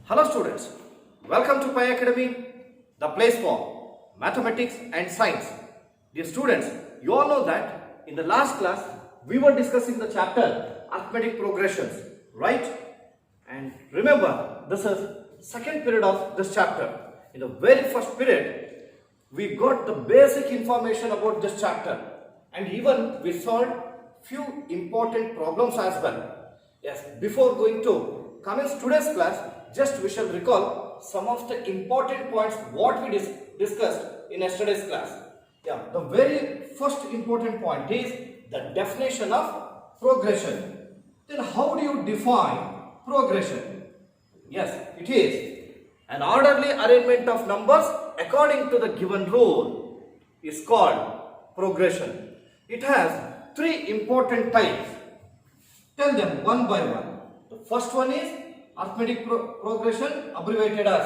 Hello students, welcome to Pi Academy, the place for mathematics and science. Dear students, you all know that in the last class we were discussing the chapter arithmetic progressions, right? And remember, this is second period of this chapter. In the very first period, we got the basic information about this chapter and even we solved few important problems as well. Yes, before going to commence today's class, just we shall recall some of the important points what we discussed in yesterday's class. Yeah, the very first important point is the definition of progression. Then how do you define progression? Yes, it is an orderly arrangement of numbers according to the given rule is called progression. It has three important types. Tell them one by one. The first one is arithmetic progression, abbreviated as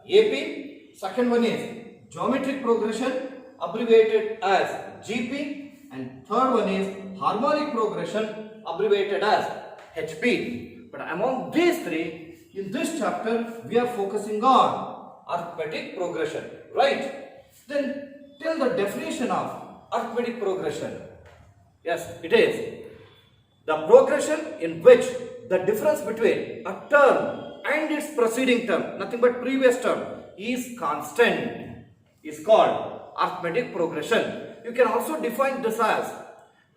AP. Second one is geometric progression, abbreviated as GP. And third one is harmonic progression, abbreviated as HP. But among these three, in this chapter, we are focusing on arithmetic progression, right? Then tell the definition of arithmetic progression. Yes, it is the progression in which the difference between a term and its preceding term, nothing but previous term, is constant, is called arithmetic progression. You can also define this as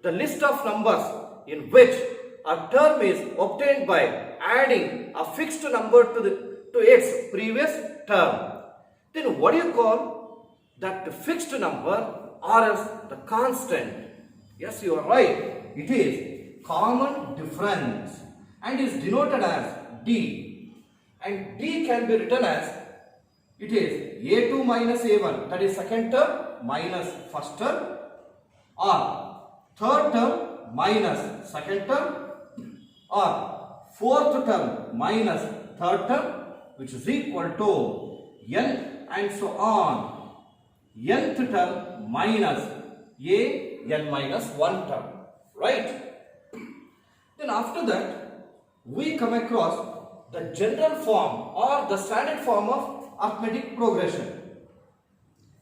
the list of numbers in which a term is obtained by adding a fixed number to its previous term. Then what do you call that fixed number or else the constant? Yes, you are right. It is common difference and is denoted as D. And D can be written as it is A2 minus A1, that is second term minus first term, or third term minus second term, or fourth term minus third term, which is equal to n and so on. Nth term minus n minus 1 term, right? Then after that, we come across the general form or the standard form of arithmetic progression.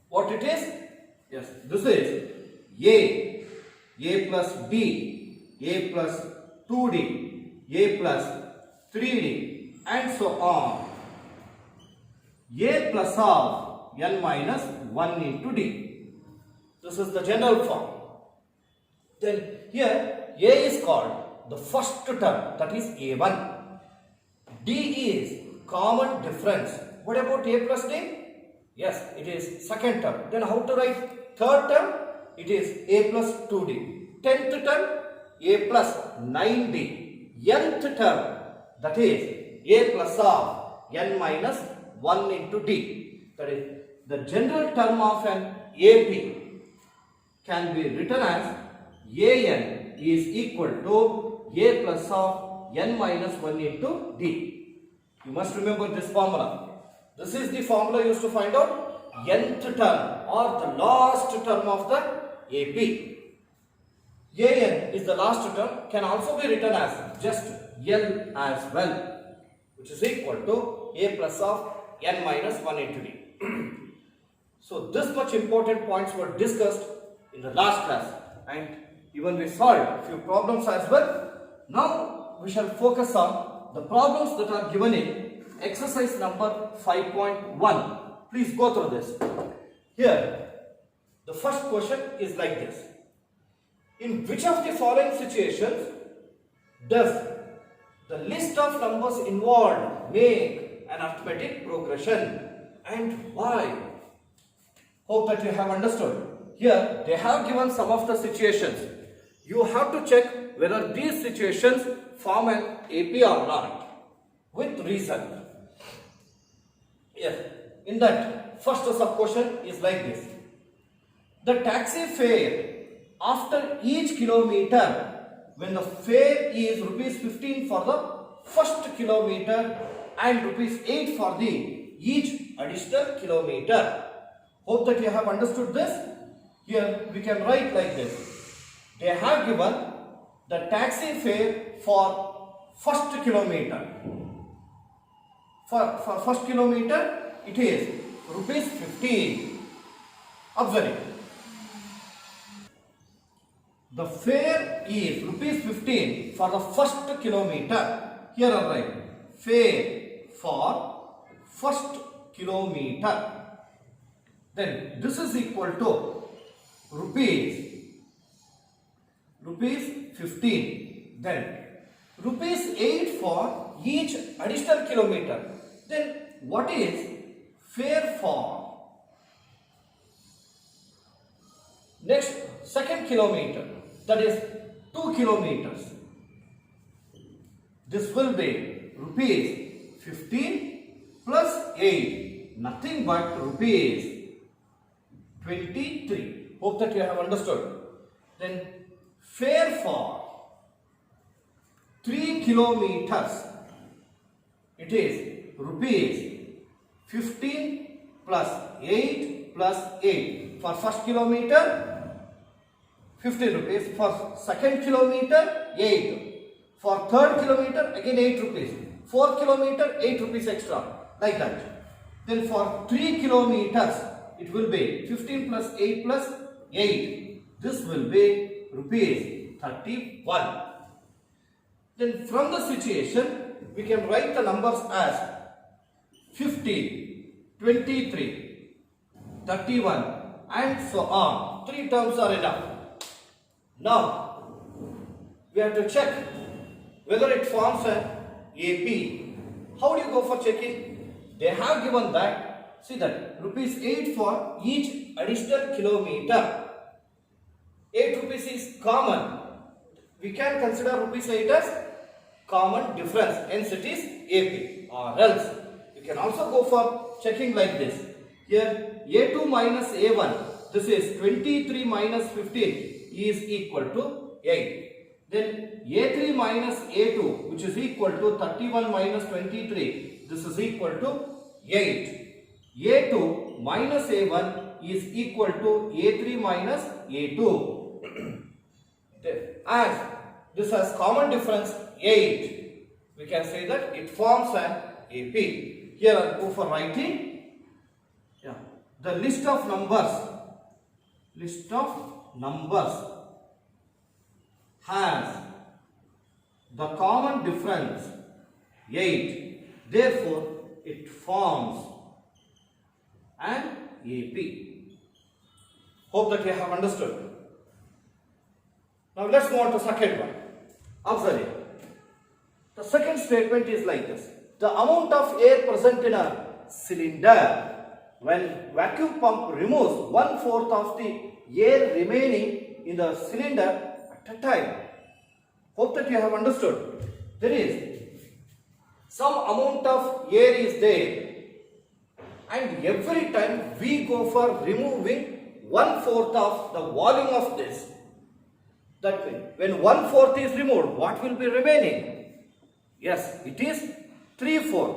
What it is? Yes, this is A plus B, A plus 2D, A plus 3D, and so on. A plus of n minus 1 into D. This is the general form. Then here A is called the first term, that is A1. D is common difference. What about A plus D? Yes, it is second term. Then how to write third term? It is A plus 2D. 10th term, A plus 9D. Nth term, that is A plus of n minus 1 into D. That is the general term of an AP can be written as AN is equal to A plus of n minus 1 into D. You must remember this formula. This is the formula used to find out nth term or the last term of the AP. AN is the last term, can also be written as just L as well, which is equal to A plus of n minus 1 into D. So this much important points were discussed in the last class and even we solved a few problems as well. Now we shall focus on the problems that are given in exercise number 5.1. Please go through this. Here, the first question is like this. In which of the following situations does the list of numbers involved make an arithmetic progression and why? Hope that you have understood. Here, they have given some of the situations. You have to check whether these situations form an AP or not with reason. Yes, in that first sub question is like this. The taxi fare after each kilometer, when the fare is rupees 15 for the first kilometer and rupees 8 for the each additional kilometer. Hope that you have understood this. Here we can write like this. They have given the taxi fare for first kilometer. For first kilometer, it is rupees 15. Observe it. The fare is rupees 15 for the first kilometer. Here I write fare for first kilometer. Then this is equal to rupees 15. Then rupees 8 for each additional kilometer. Then what is fare for next second kilometer? That is 2 kilometers. This will be rupees 15 plus 8. Nothing but rupees 23. Hope that you have understood. Then fare for 3 kilometers. It is rupees 15 plus 8 plus 8. For first kilometer, 15 rupees. For second kilometer, 8. For third kilometer, again 8 rupees. 4 kilometer, 8 rupees extra. Like that. Then for 3 kilometers, it will be 15 plus 8 plus 8. This will be rupees 31. Then from the situation, we can write the numbers as 50, 23, 31 and so on. 3 terms are enough. Now, we have to check whether it forms an AP. How do you go for checking? They have given that, see that, rupees 8 for each additional kilometer. 8 rupees is common. We can consider rupees 8 as common difference, hence it is AP. Or else, you can also go for checking like this. Here, A2 minus A1, this is 23 minus 15 is equal to 8. Then A3 minus A2, which is equal to 31 minus 23, this is equal to 8. A2 minus A1 is equal to A3 minus A2. As this has common difference 8, we can say that it forms an AP. Here I'll go for writing. The list of numbers has the common difference 8. Therefore, it forms an AP. Hope that you have understood. Now let's move on to second one. Observe it. The second statement is like this. The amount of air present in a cylinder when vacuum pump removes 1/4 of the air remaining in the cylinder at a time. Hope that you have understood. There is some amount of air is there, and every time we go for removing 1/4 of the volume of this. That way, when 1/4 is removed, what will be remaining? Yes, it is 3/4.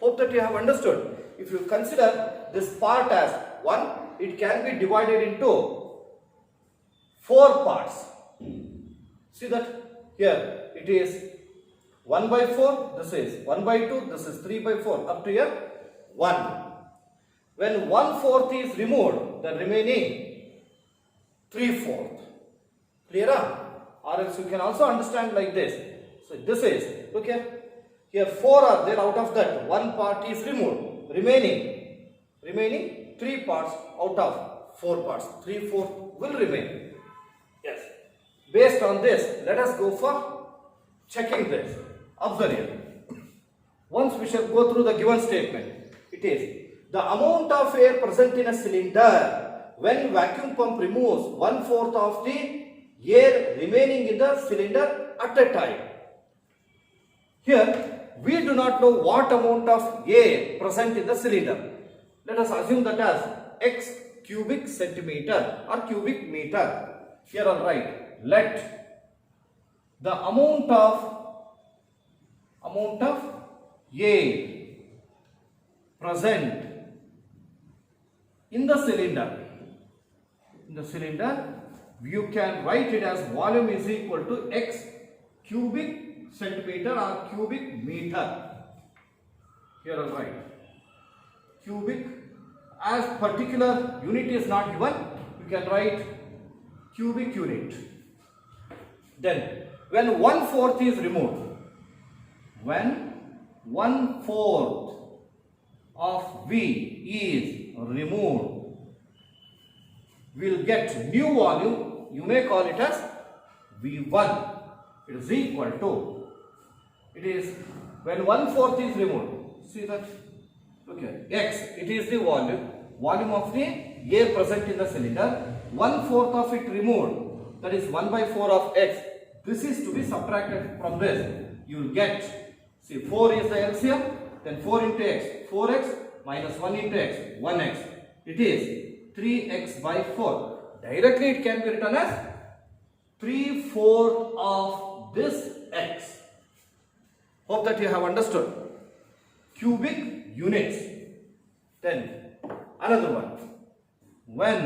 Hope that you have understood. If you consider this part as 1, it can be divided into 4 parts. See that here it is 1/4, this is 1/2, this is 3/4, up to here 1. When 1/4 is removed, the remaining 3/4. Clear? Or else you can also understand like this. So this is, okay, here 4 are there, out of that 1 part is removed. Remaining 3 parts out of 4 parts. 3/4 will remain. Yes. Based on this, let us go for checking this. Observe it. Once we shall go through the given statement. It is the amount of air present in a cylinder when vacuum pump removes 1/4 of the air remaining in the cylinder at a time. Here, we do not know what amount of air present in the cylinder. Let us assume that as x cubic centimeter or cubic meter. Here I'll write, let the amount of air present in the cylinder. You can write it as volume is equal to x cubic centimeter or cubic meter. Here I'll write cubic. As particular unit is not given, you can write cubic unit. Then when 1/4 is removed, when 1/4 of V is removed, we'll get new volume. You may call it as V1. It is equal to, it is when 1/4 is removed. See that? Okay, X, it is the volume of the air present in the cylinder. 1/4 of it removed, that is 1/4 of X. This is to be subtracted from this. You will get, see, 4 is the LCM, then 4 into X, 4X minus 1 into X, 1X. It is 3X by 4. Directly it can be written as 3/4 of this X. Hope that you have understood. Cubic units. Then another one. When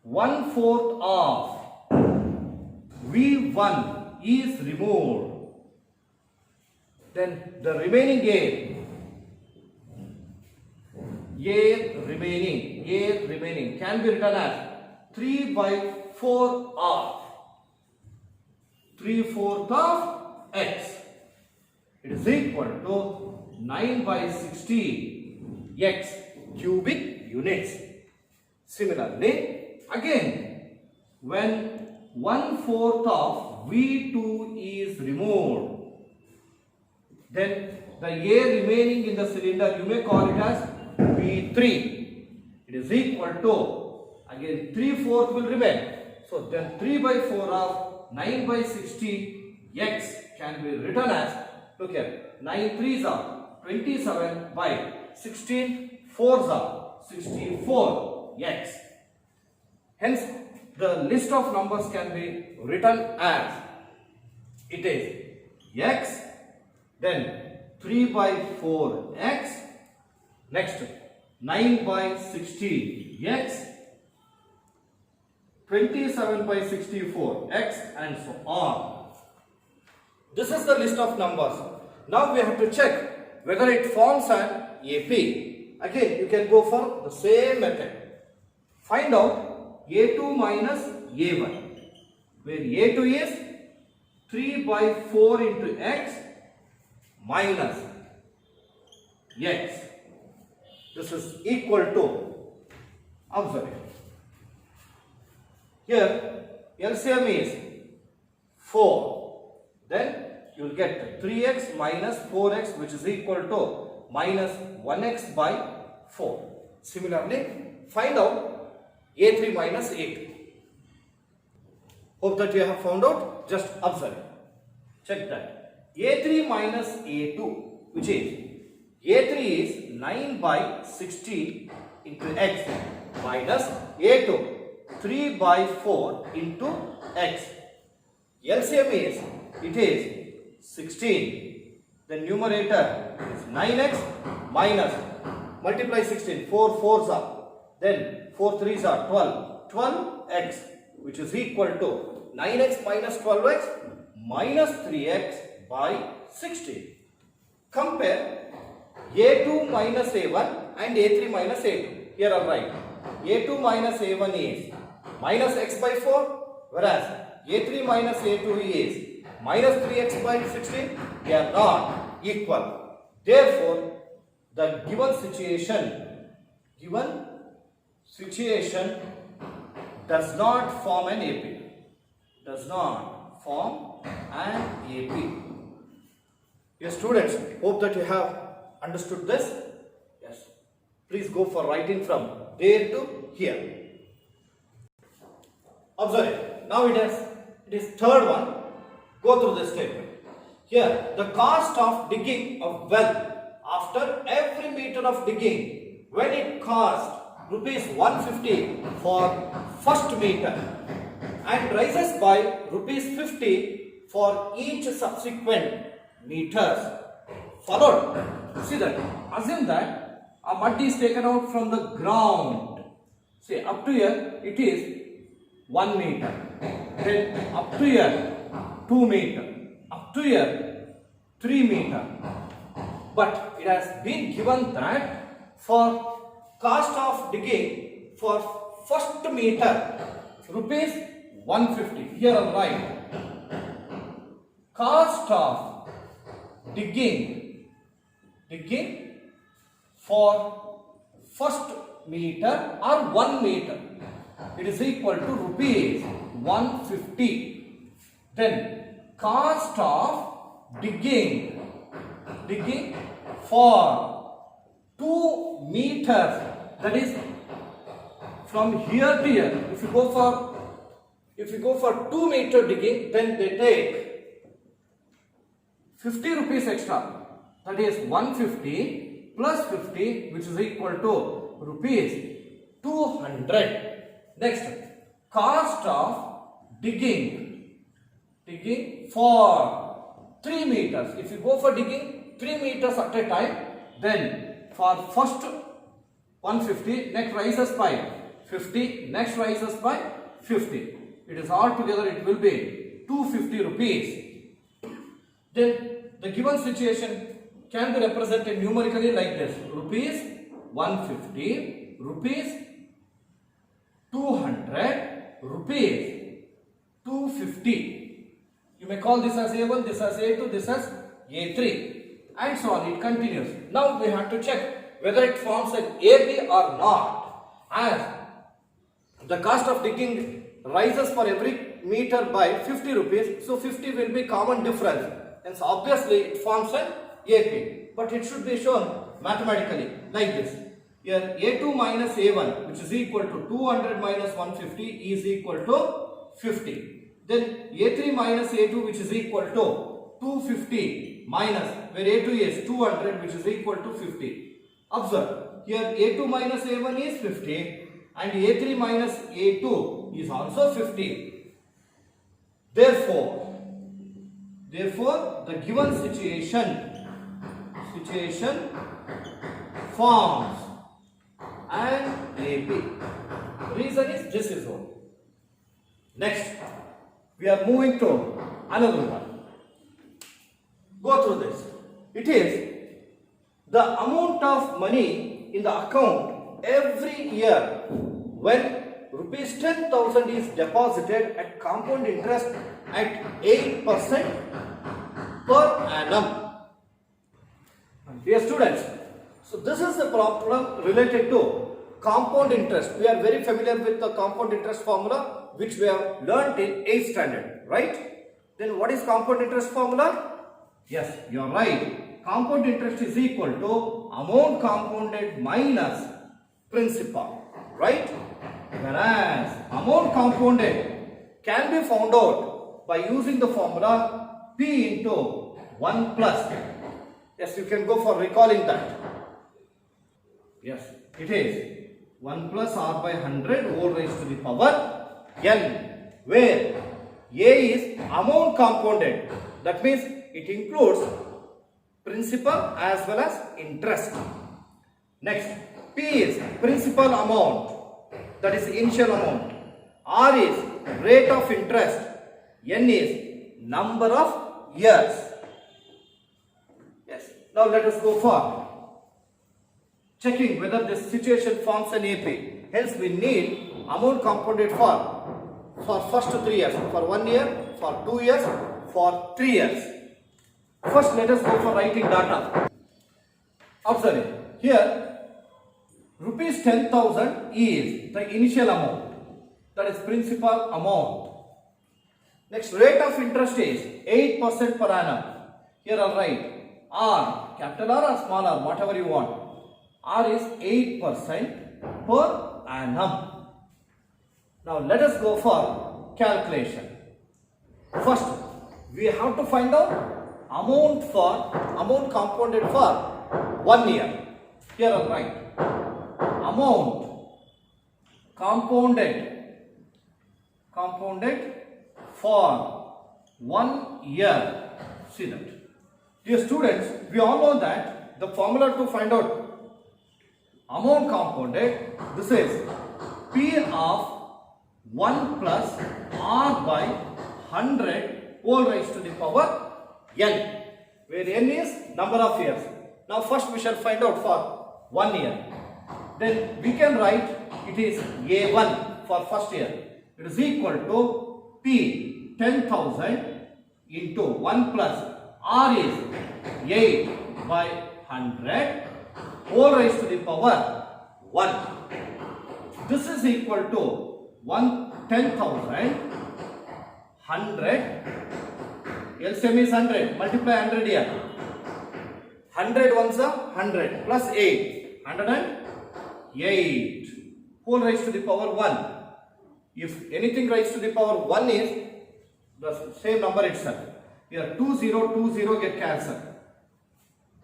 1/4 of V1 is removed, then the remaining air remaining can be written as 3/4 of 3/4 of X. It is equal to 9/60 X cubic units. Similarly, again, when 1/4 of V2 is removed, then the air remaining in the cylinder, you may call it as V3. It is equal to, again, 3/4 will remain. So then 3/4 of 9/60 X can be written as, look here, 9 3s are 27 by 16 4s are 64 X. Hence, the list of numbers can be written as, it is X, then 3/4 X, next 9/60 X, 27/64 X, and so on. This is the list of numbers. Now we have to check whether it forms an AP. Again, you can go for the same method. Find out A2 minus A1, where A2 is 3/4 into X minus X. This is equal to, observe it. Here LCM is 4. Then you will get 3x minus 4x, which is equal to minus 1x by 4. Similarly, find out A3 minus A2. Hope that you have found out. Just observe. Check that. A3 minus A2, which is A3 is 9/60 into X minus A2 3/4 into X. LCM is, it is 16. The numerator is 9x minus, multiply 16, 4 4s are, then 4 3s are 12, 12x, which is equal to 9x minus 12x minus 3x by 16. Compare A2 minus A1 and A3 minus A2. Here I write A2 minus A1 is minus x by 4, whereas A3 minus A2 is minus 3x by 16. They are not equal. Therefore, the given situation does not form an AP. Does not form an AP. Yes, students, hope that you have understood this. Yes. Please go for writing from there to here. Observe it. Now it is third one. Go through this statement. Here, the cost of digging a well after every meter of digging, when it cost rupees 150 for first meter and rises by rupees 50 for each subsequent meters followed. See that? Assume that a mud is taken out from the ground. See, up to here it is 1 meter. Then up to here 2 meter. Up to here 3 meter. but it has been given that for cost of digging for first meter rupees 150. Here I will write cost of digging for first meter or 1 meter, it is equal to rupees 150. Then cost of digging for 2 meters, that is from here to here. If you go for 2 meter digging, then they take 50 rupees extra, that is 150 plus 50, which is equal to rupees 200. Next, cost of digging for 3 meters. If you go for digging 3 meters at a time, then for first 150, next rises by 50, next rises by 50. It is all together, it will be 250 rupees. Then the given situation can be represented numerically like this: rupees 150, rupees 200, rupees 250. You may call this as A1, this as A2, this as A3, and so on. It continues. Now we have to check whether it forms an AB or not, as the cost of digging rises for every meter by 50 rupees, so 50 will be common difference, and so obviously it forms an AP, but it should be shown mathematically like this. Here A2 minus A1, which is equal to 200 minus 150, is equal to 50. Then A3 minus A2, which is equal to 250 minus, where A2 is 200, which is equal to 50. Observe, here A2 minus A1 is 50 and A3 minus A2 is also 50. Therefore, the given situation forms an AB. Reason is this is all. Next, we are moving to another one. Go through this. It is the amount of money in the account every year when rupees 10,000 is deposited at compound interest at 8% per annum. Dear students, so this is the problem related to compound interest. We are very familiar with the compound interest formula, which we have learnt in 8th standard, right? Then what is compound interest formula? Yes, you are right. Compound interest is equal to amount compounded minus principal, right? Whereas amount compounded can be found out by using the formula P into 1 plus. Yes, you can go for recalling that. Yes, it is 1 plus R by 100 whole raised to the power N, where A is amount compounded. That means it includes principal as well as interest. Next, P is principal amount, that is initial amount. R is rate of interest. N is number of years. Yes. Now let us go for checking whether this situation forms an AP. Hence we need amount compounded for first 3 years, for 1 year, for 2 years, for 3 years. First let us go for writing data. Observe here, rupees 10,000 is the initial amount, that is principal amount. Next, rate of interest is 8% per annum. Here I'll write R, capital R or small r, whatever you want. R is 8% per annum. Now let us go for calculation. First, we have to find out amount compounded for 1 year. Here I'll write amount compounded for 1 year. See that. Dear students, we all know that the formula to find out amount compounded, this is P of 1 plus R by 100 whole raised to the power N, where N is number of years. Now first we shall find out for 1 year. Then we can write it is A1 for first year. It is equal to P 10,000 into 1 plus R is 8 by 100 whole raised to the power 1. This is equal to 10,000 100. LCM is 100. Multiply 100 here. 100 ones are 100 plus 8. 108 whole raised to the power 1. If anything raised to the power 1 is the same number itself. Here 20 get cancelled.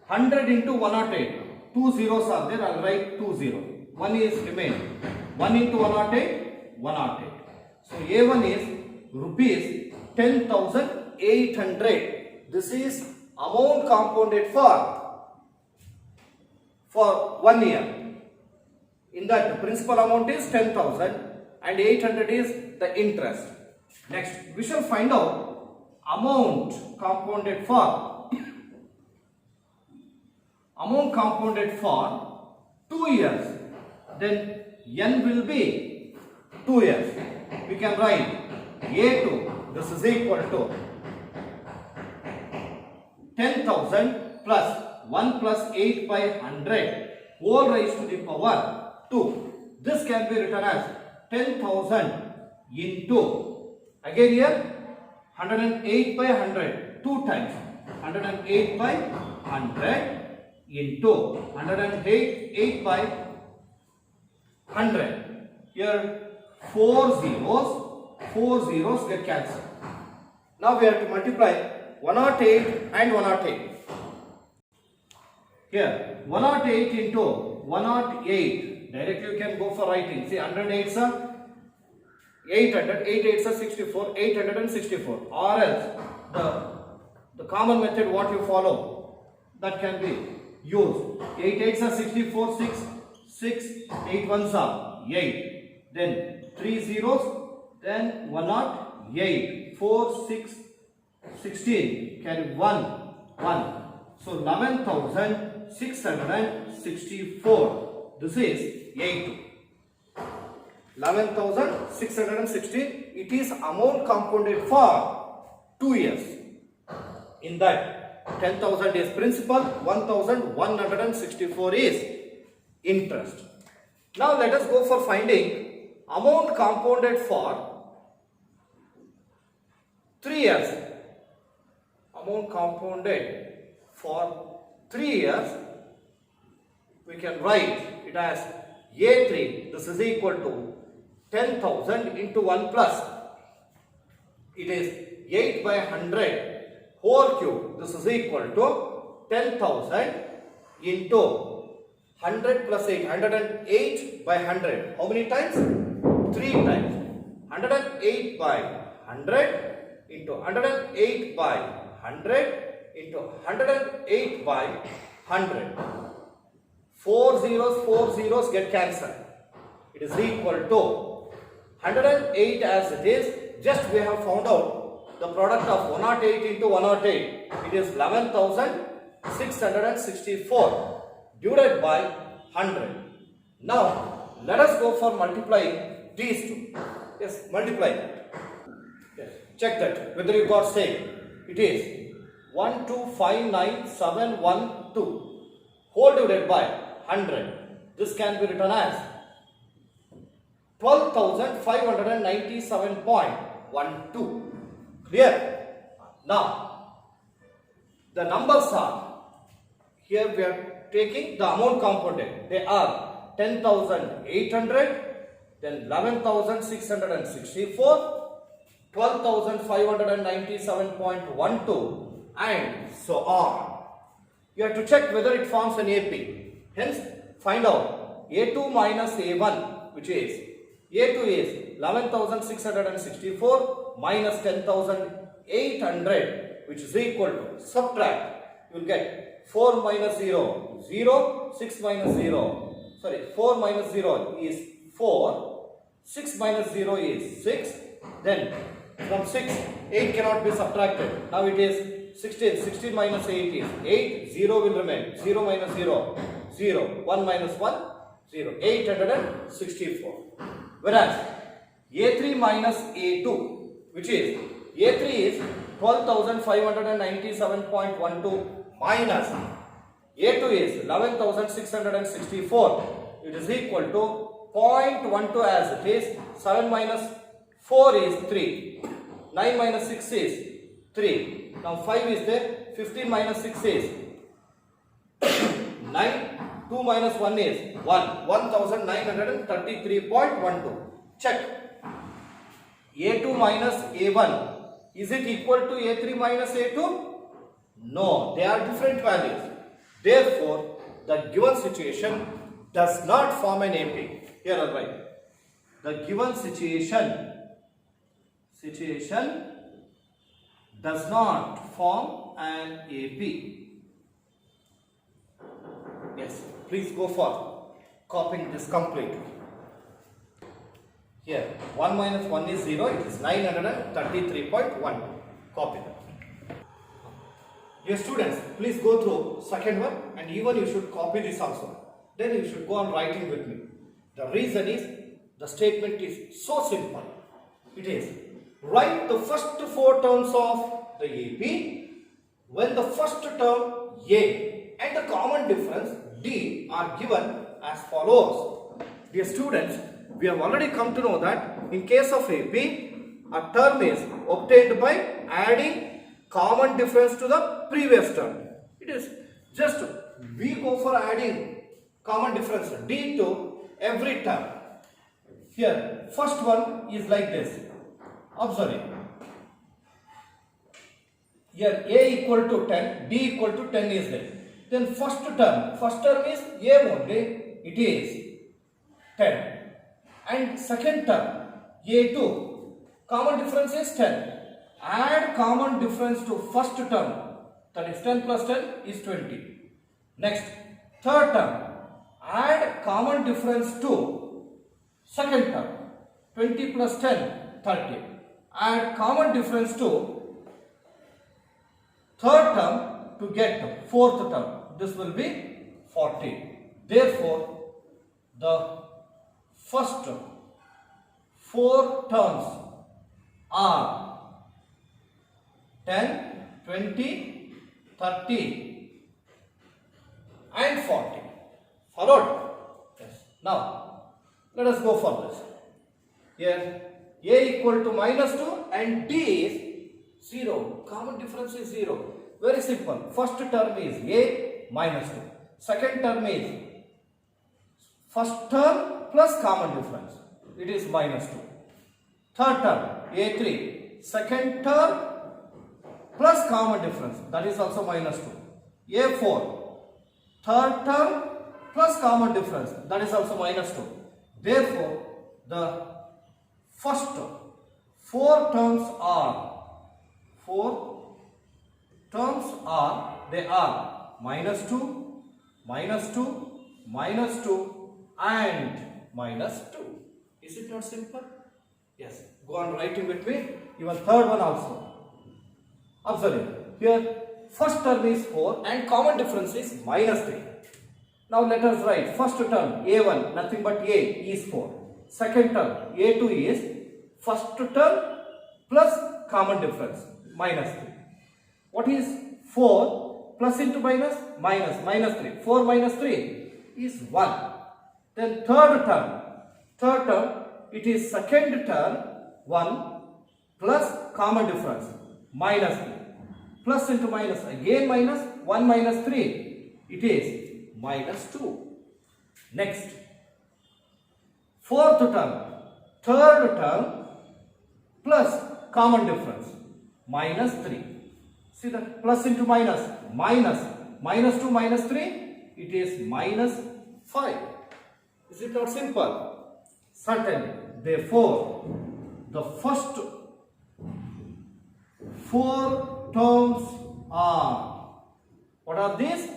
100 into 108. 2 zeros are there. I'll write 20. 1 is remain. 1 into 108. 108. So A1 is rupees 10,800. This is amount compounded for 1 year. In that, the principal amount is 10,000 and 800 is the interest. Next, we shall find out amount compounded for 2 years. Then N will be 2 years. We can write A2. This is equal to 10,000 plus 1 plus 8 by 100 whole raised to the power 2. This can be written as 10,000 into, again here 108 by 100, 2 times 108 by 100 into 108 by 100. Here 4 zeros get cancelled. Now we have to multiply 108 and 108. Here 108 into 108. Directly you can go for writing. See, 108 are 800, 8 8s are 64, 864. Or else the common method what you follow, that can be used. 8 8s are 64, 6 8 1s are 8. Then 3 zeros, then 108, 4 6 16, carry 1 1. So 11,664. This is A2. 11,660. It is amount compounded for 2 years. In that 10,000 is principal, 1,164 is interest. Now let us go for finding amount compounded for 3 years. Amount compounded for 3 years. We can write it as A3. This is equal to 10,000 into 1 plus. It is 8 by 100 whole cube. This is equal to 10,000 into 100 plus 8. 108 by 100. How many times? 3 times. 108 by 100 into 108 by 100 into 108 by 100. 4 zeros get cancelled. It is equal to 108 as it is. Just we have found out the product of 108 into 108. It is 11,664 divided by 100. Now let us go for multiplying these two. Yes, multiply that. Yes. Check that whether you got same. It is 1259,712 whole divided by 100. This can be written as 12,597.12. Clear? Now, the numbers are, here we are taking the amount compounded. They are 10,800, then 11,664, 12,597.12 and so on. You have to check whether it forms an AP. Hence, find out A2 minus A1, which is A2 is 11,664 minus 10,800, which is equal to, subtract, you will get 4 minus 0, 0, 6 minus 0, sorry, 4 minus 0 is 4, 6 minus 0 is 6, then from 6, 8 cannot be subtracted. Now it is 16. 16 minus 8 is 8. 0 will remain. 0 minus 0, 0. 1 minus 1, 0. 864. Whereas A3 minus A2, which is A3 is 12,597.12 minus A2 is 11,664. It is equal to 0.12 as it is. 7 minus 4 is 3. 9 minus 6 is 3. Now 5 is there. 15 minus 6 is 9. 2 minus 1 is 1. 1933.12. Check. A2 minus A1. Is it equal to A3 minus A2? No. They are different values. Therefore, the given situation does not form an AP. Here I'll write. The given situation does not form an AP. Yes, please go for copying this completely. Here, 1 minus 1 is 0, it is 933.1. Copy that. Dear students, please go through second one and even you should copy this also. Then you should go on writing with me. The reason is, the statement is so simple. It is, write the first 4 terms of the AP when the first term A and the common difference D are given as follows. Dear students, we have already come to know that in case of AP, a term is obtained by adding common difference to the previous term. It is just we go for adding common difference D to every term. Here, first one is like this. Observe it. Here A equal to 10, D equal to 10 is there. Then first term is A only, it is 10. And second term, A2, common difference is 10. Add common difference to first term, that is 10 plus 10 is 20. Next, third term, add common difference to second term, 20 plus 10, 30. Add common difference to third term to get fourth term. This will be 40. Therefore, the first 4 terms are 10, 20, 30 and 40. Followed? Yes. Now, let us go for this. Here, A equal to minus 2 and D is 0. Common difference is 0. Very simple. First term is A minus 2. Second term is first term plus common difference. It is minus 2. Third term A3. Second term plus common difference. That is also minus 2. A4. Third term plus common difference. That is also minus 2. Therefore, the first 4 terms are they are minus 2, minus 2, minus 2 and minus 2. Is it not simple? Yes. Go on writing with me. Even third one also. Observe it. Here first term is 4 and common difference is minus 3. Now let us write first term A1, nothing but A is 4. Second term A2 is first term plus common difference minus 3. What is 4 plus into minus? Minus 3. 4 minus 3 is 1. Then third term it is second term 1 plus common difference minus 3. Plus into minus, again minus, 1 minus 3, it is minus 2. Next, fourth term, third term plus common difference minus 3. See that plus into minus, minus 2 minus 3, it is minus 5. Is it not simple? Certainly. Therefore, the first 4 terms are, what are these?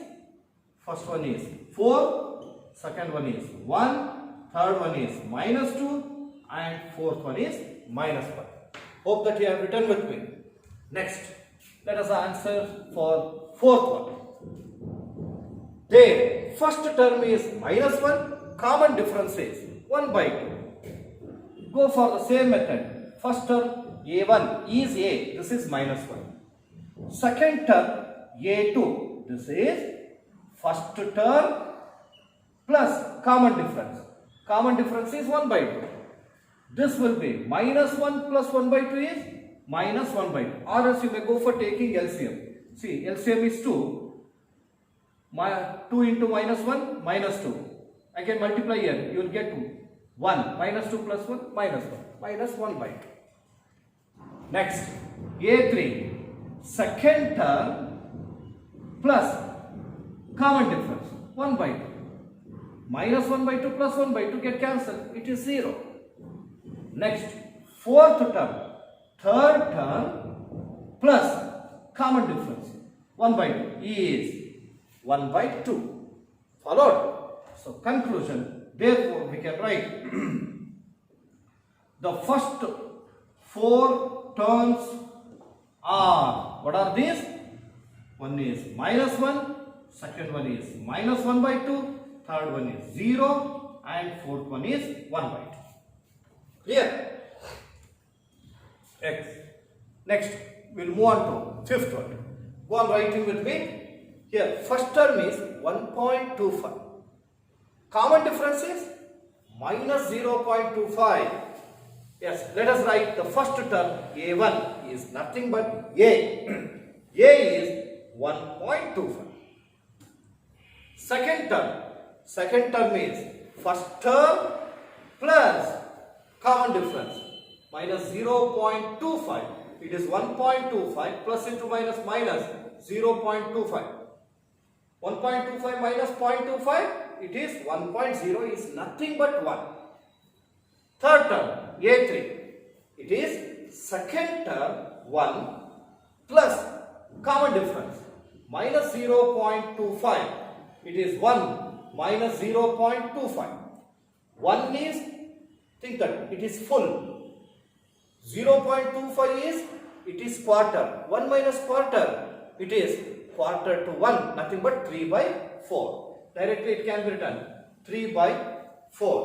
First one is 4, second one is 1, third one is minus 2 and fourth one is minus 1. Hope that you have written with me. Next, Let us answer for fourth one. There, first term is -1, common difference is 1 by 2. Go for the same method. First term a1 is a, this is -1. Second term a2, this is first term plus common difference. Common difference is 1 by 2. This will be -1 plus 1 by 2 is -1 by 2. Or else you may go for taking LCM. See, LCM is 2. 2 into -1, -2. I can multiply here. You will get 1. -2 plus 1, -1. -1 by 2. Next, A3. Second term plus common difference. 1 by 2. -1 by 2 plus 1 by 2 get cancelled. It is 0. Next, fourth term. Third term plus common difference. 1 by 2 is 1 by 2. Followed? So, conclusion. Therefore, we can write the first 4 terms are, what are these? One is -1, second one is -1 by 2, third one is 0, and fourth one is 1 by 2. Clear? X. Next, we will move on to fifth one. Go on writing with me. Here, first term is 1.25. Common difference is -0.25. Yes, let us write the first term A1 is nothing but A. A is 1.25. Second term is first term plus common difference -0.25. It is 1.25 plus into minus 0.25. 1.25 minus 0.25, it is 1.0 is nothing but 1. Third term, A3, it is second term 1 plus common difference -0.25. It is 1 minus 0.25. 1 is, think that it is full. 0.25 is, it is quarter. 1 minus quarter, it is quarter to 1, nothing but 3 by 4. Directly it can be written 3 by 4.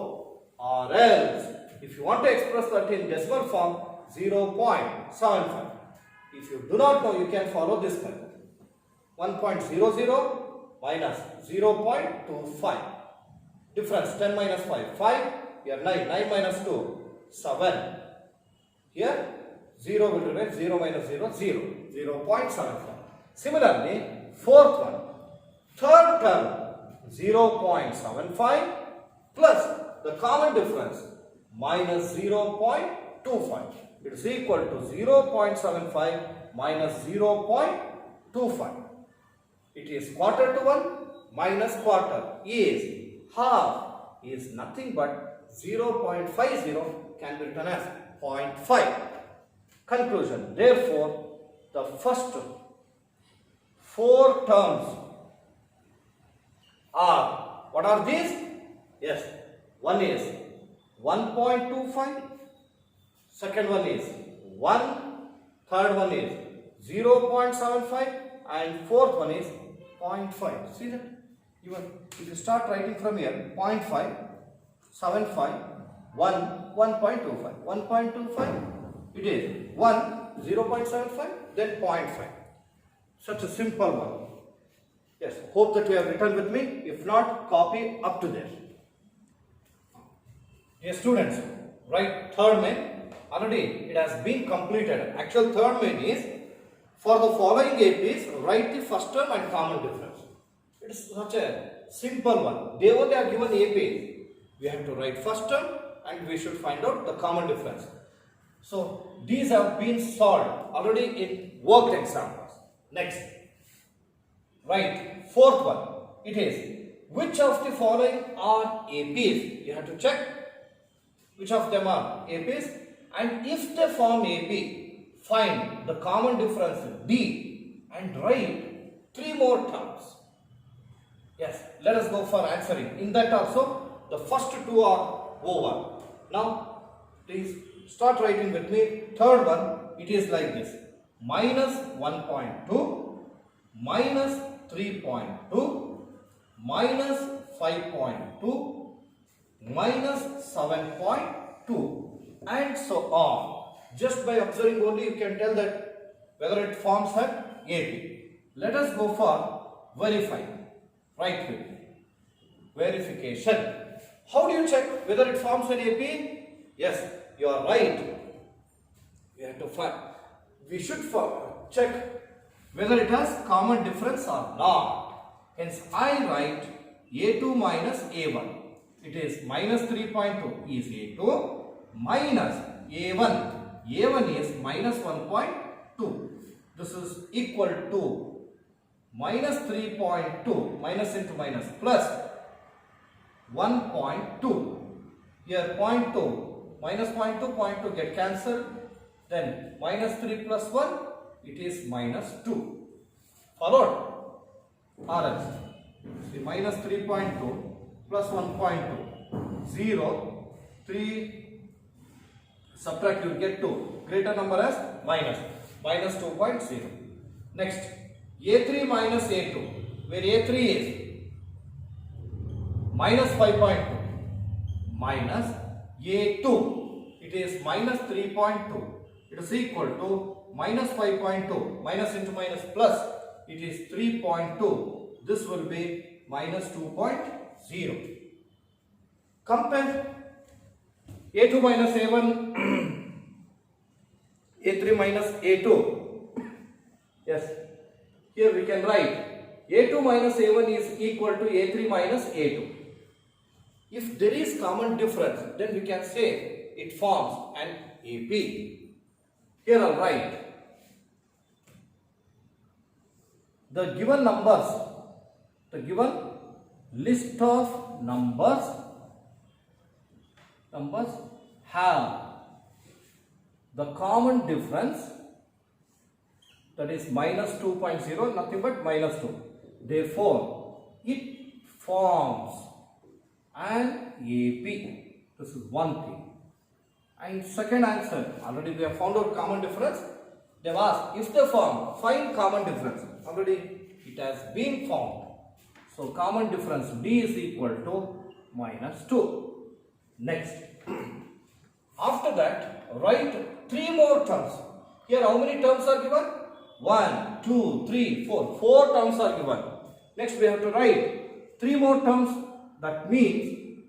Or else, if you want to express that in decimal form, 0.75. If you do not know, you can follow this method. 1.00 minus 0.25. Difference 10 minus 5, 5. Here 9, 9 minus 2, 7. Here 0 will remain 0 minus 0, 0. 0.75. Similarly, fourth one, third term 0.75 plus the common difference minus 0.25. It is equal to 0.75 minus 0.25. It is quarter to 1 minus quarter is half is nothing but 0.50 can be written as 0.5. Conclusion. Therefore, the first 4 terms are, what are these? Yes, one is 1.25, second one is 1, third one is 0.75 and fourth one is 0.5. See that? Even if you start writing from here, 0.5, 75, 1, 1.25, 1.25, it is 1, 0.75, then 0.5. Such a simple one. Yes, hope that you have written with me. If not, copy up to there. Dear students, write third main. Already it has been completed. Actual third main is, for the following APs, write the first term and common difference. It is such a simple one. They only are given AP. We have to write first term and we should find out the common difference. So these have been solved already in worked examples. Next, write fourth one. It is, which of the following are APs? You have to check which of them are APs, and if they form AP, find the common difference D and write 3 more terms. Yes, let us go for answering. In that also, the first 2 are over. Now, please start writing with me. Third one, it is like this. minus 1.2 minus 3.2 minus 5.2 minus 7.2 and so on. Just by observing only you can tell that whether it forms an AP. Let us go for verify. Right click. Verification. How do you check whether it forms an AP? Yes, you are right. We have to find. We should check whether it has common difference or not. Hence, I write A2 minus A1. It is minus 3.2 is A2 minus A1. A1 is minus 1.2. This is equal to minus 3.2 minus into minus plus 1.2. Here 0.2 minus 0.2, 0.2 get cancelled. Then minus 3 plus 1, it is minus 2. Followed? Or else, see, minus 3.2 plus 1.2. 0, 3, subtract, you will get 2. Greater number as minus. Minus 2.0. Next, A3 minus A2. Where A3 is minus 5.2. Minus A2. It is minus 3.2. It is equal to minus 5.2. Minus into minus plus. It is 3.2. This will be minus 2.0. Compare A2 minus A1. A3 minus A2. Yes. Here we can write A2 minus A1 is equal to A3 minus A2. If there is common difference, then we can say it forms an AP. Here I'll write the given numbers, the given list of numbers have the common difference, that is minus 2.0, nothing but minus 2. Therefore, it forms an AP. This is one thing. And second answer, already we have found out common difference. They have asked if they form, find common difference. Already it has been found. So common difference D is equal to minus 2. Next, after that, write 3 more terms. Here how many terms are given? 1, 2, 3, 4. 4 terms are given. Next we have to write 3 more terms. That means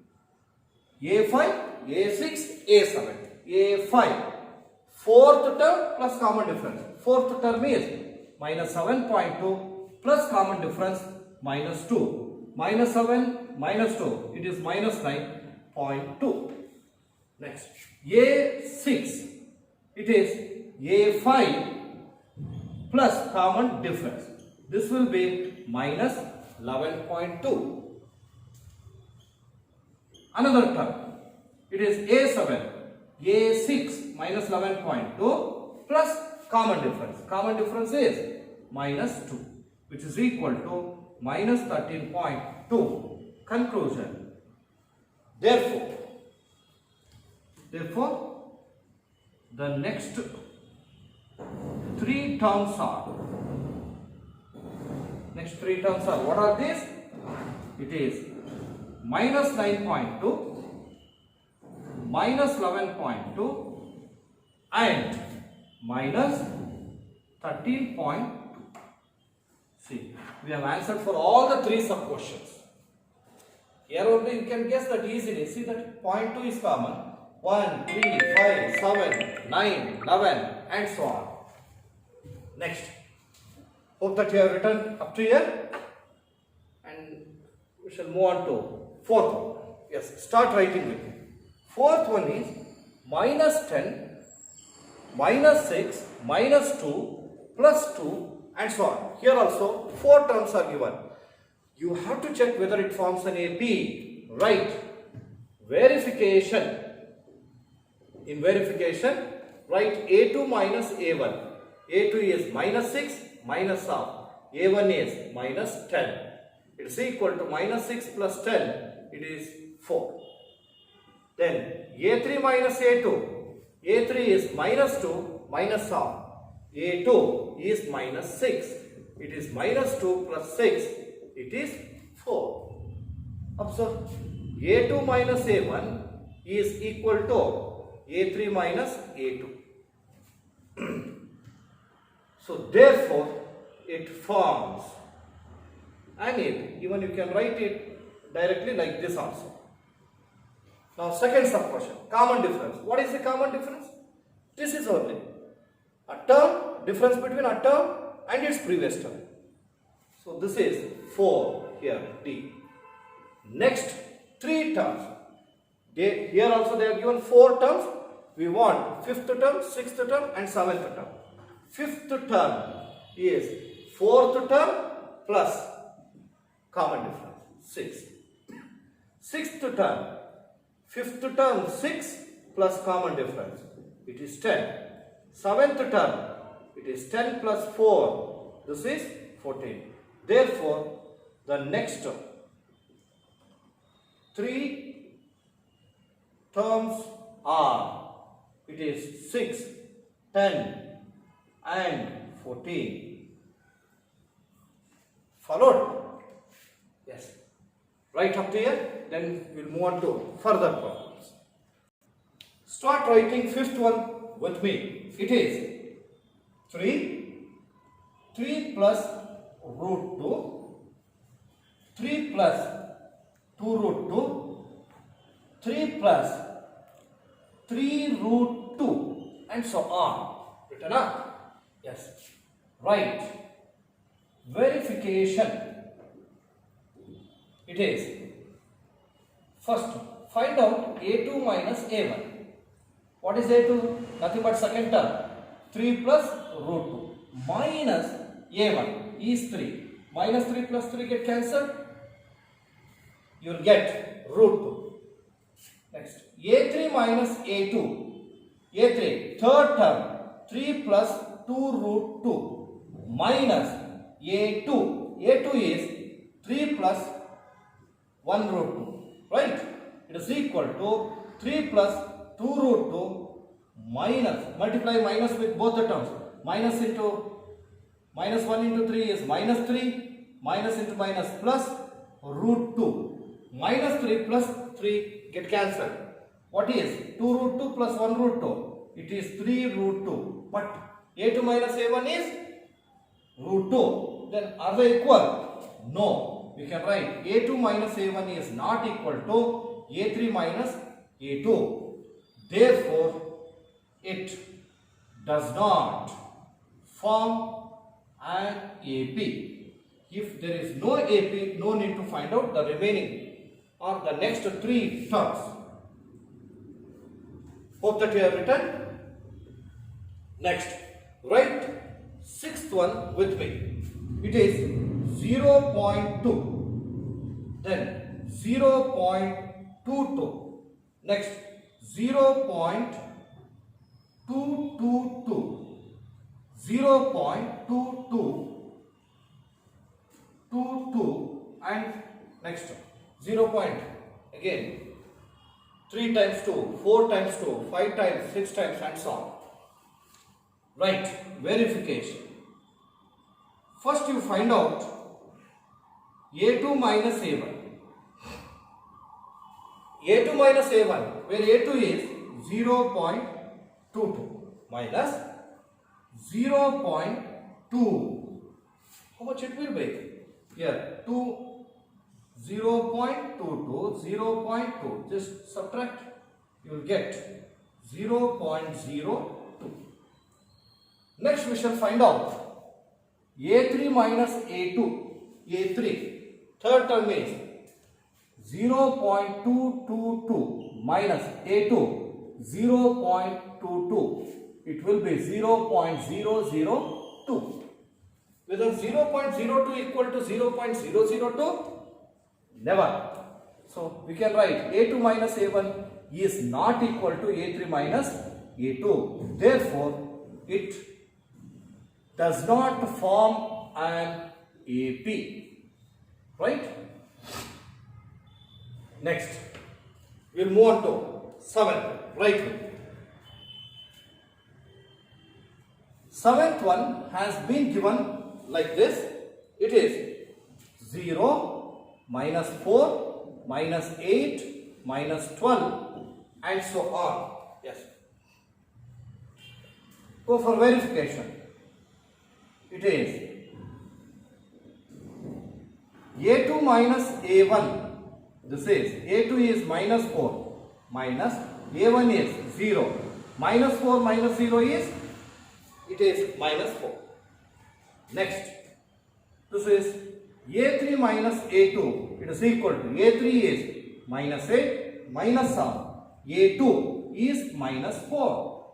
A5, A6, A7. A5. Fourth term plus common difference. Fourth term is minus 7.2 plus common difference minus 2. Minus 7, minus 2. It is minus 9.2. Next, A6. It is A5 plus common difference. This will be minus 11.2. Another term. It is A7. A6 minus 11.2 plus common difference. Common difference is minus 2, which is equal to minus 13.2. Conclusion. Therefore, the next 3 terms are, what are these? It is minus 9.2, minus 11.2 and minus 13.2. See, we have answered for all the 3 sub questions. Here only you can guess that easily. See that 0.2 is common. 1, 3, 5, 7, 9, 11 and so on. Next. Hope that you have written up to here. And we shall move on to 4th one. Yes, start writing with me. 4th one is minus 10, minus 6, minus 2, plus 2 and so on. Here also 4 terms are given. You have to check whether it forms an AP. Right. Verification. In verification, write A2 minus A1. A2 is minus 6 minus half. A1 is minus 10. It is equal to minus 6 plus 10. It is 4. Then A3 minus A2. A3 is minus 2 minus half. A2 is minus 6. It is minus 2 plus 6. It is 4. Observe. A2 minus A1 is equal to A3 minus A2. So therefore, it forms an AP. Even you can write it directly like this also. Now second sub question, common difference. What is the common difference? This is only a term, difference between a term and its previous term. So this is 4 here, D. Next, 3 terms. Here also they are given 4 terms. We want 5th term, 6th term and 7th term. 5th term is 4th term plus common difference, 6. 6th term, 5th term 6 plus common difference, it is 10. 7th term, it is 10 plus 4, this is 14. Therefore, the next 3 terms are, it is 6, 10 and 14. Followed? Yes. Right up to here, then we'll move on to further problems. Start writing 5th one with me. It is 3 plus root 2, 3 plus 2 root 2, 3 plus 3 root 2 and so on. Written up? Yes. Right. Verification. It is, first find out A2 minus A1. What is A2? Nothing but second term. 3 plus root 2 minus A1 is 3. Minus 3 plus 3 get cancelled. You will get root 2. Next, A3 minus A2. A3, third term, 3 plus 2 root 2 minus A2. A2 is 3 plus 1 root 2, right? It is equal to 3 plus 2 root 2 minus, multiply minus with both the terms. Minus into, minus 1 into 3 is minus 3, minus into minus plus root 2. Minus 3 plus 3 get cancelled. What is 2 root 2 plus 1 root 2? It is 3 root 2. But A2 minus A1 is root 2. Then are they equal? No. We can write A2 minus A1 is not equal to A3 minus A2. Therefore, it does not form an AP. If there is no AP, no need to find out the remaining or the next 3 terms. Hope that you have written. Next, write 6th one with me. It is 0.2, then 0.22, next 0.222, 0.2222 and next 0 point again 3 times 2, 4 times 2, 5 times, 6 times and so on. Right, verification. First you find out A2 minus A1. A2 minus A1, where A2 is 0.22 minus 0.2. How much it will be? Here, 0.22, 0.2. Just subtract, you will get 0.02. Next we shall find out A3 minus A2. A3, third term is 0.222 minus A2, 0.22. It will be 0.002. Whether 0.02 equal to 0.002? Never. So we can write A2 minus A1 is not equal to A3 minus A2. Therefore, it does not form an AP. Right? Next, we will move on to 7. Right. Seventh one has been given like this. It is 0, minus 4, minus 8, minus 12 and so on. Yes. Go for verification. It is A2 minus A1. This is A2 is minus 4 minus A1 is 0. Minus 4 minus 0 is, it is minus 4. Next, this is A3 minus A2. It is equal to A3 is minus 8 minus 7. A2 is minus 4.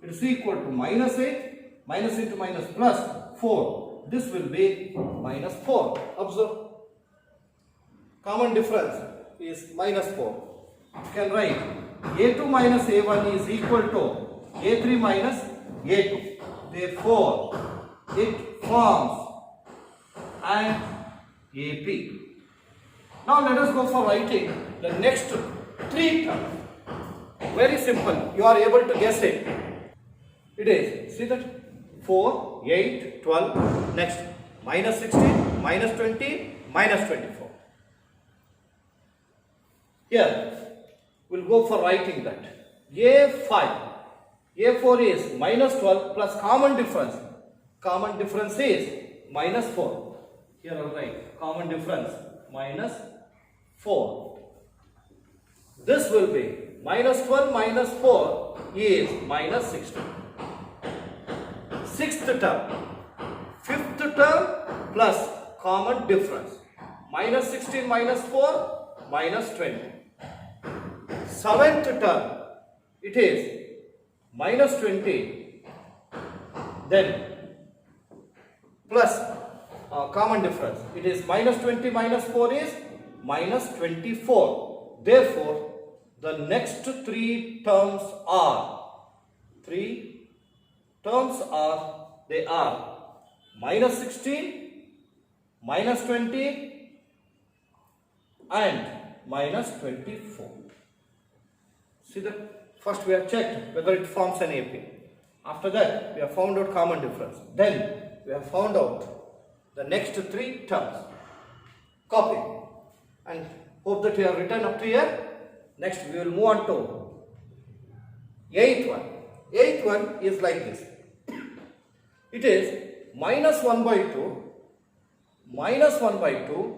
It is equal to minus 8, minus into minus plus 4. This will be minus 4. Observe. Common difference is minus 4. You can write A2 minus A1 is equal to A3 minus A2. Therefore, it forms an AP. Now let us go for writing the next three terms. Very simple. You are able to guess it. It is, see that, 4, 8, 12, next minus 16, minus 20, minus 24. Here, we'll go for writing that. A5, A4 is minus 12 plus common difference. Common difference is minus 4. Here I'll write common difference minus 4. This will be minus 12 minus 4 is minus 16. Sixth term, fifth term plus common difference. Minus 16 minus 4 minus 20. Seventh term, it is minus 20, then plus common difference. It is minus 20 minus 4 is minus 24. Therefore, the next three terms are, they are minus 16, minus 20 and minus 24. See that? First we have checked whether it forms an AP. After that, we have found out common difference. Then we have found out the next three terms. Copy and hope that you have written up to here. Next we will move on to eighth one. Eighth one is like this. It is minus 1 by 2, minus 1 by 2,